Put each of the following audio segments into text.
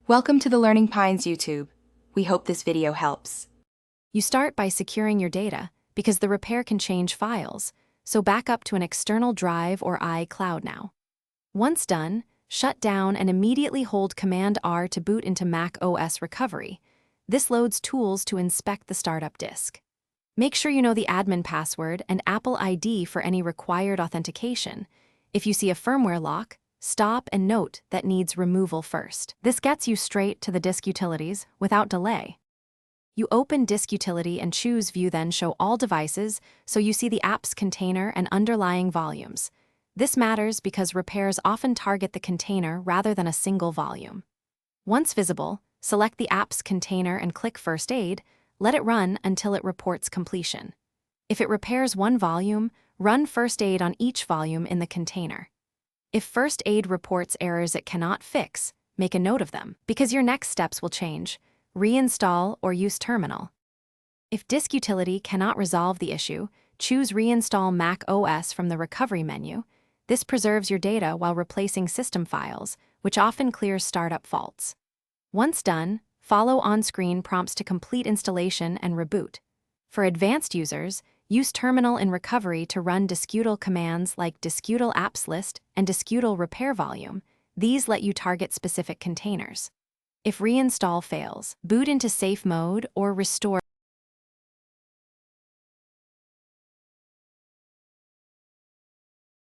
Welcome to the Learning Pines YouTube. We hope this video helps. You start by securing your data because the repair can change files, so back up to an external drive or iCloud now. Once done, shut down and immediately hold Command-R to boot into Mac OS Recovery. This loads tools to inspect the startup disk. Make sure you know the admin password and Apple ID for any required authentication. If you see a firmware lock, stop and note that needs removal first. This gets you straight to the disk utilities without delay. You open Disk Utility and choose View, then Show All Devices so you see the app's container and underlying volumes. This matters because repairs often target the container rather than a single volume. Once visible, select the app's container and click First Aid. Let it run until it reports completion. If it repairs one volume, run First Aid on each volume in the container. If First Aid reports errors it cannot fix, make a note of them, because your next steps will change. Reinstall or use terminal. If Disk Utility cannot resolve the issue, choose Reinstall Mac OS from the Recovery menu. This preserves your data while replacing system files, which often clears startup faults. Once done, follow on-screen prompts to complete installation and reboot. For advanced users, use Terminal in Recovery to run diskutal commands like diskutal apps list and diskutal repair volume. These let you target specific containers. If reinstall fails, boot into safe mode or restore.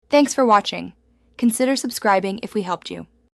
Thanks for watching. Consider subscribing if we helped you.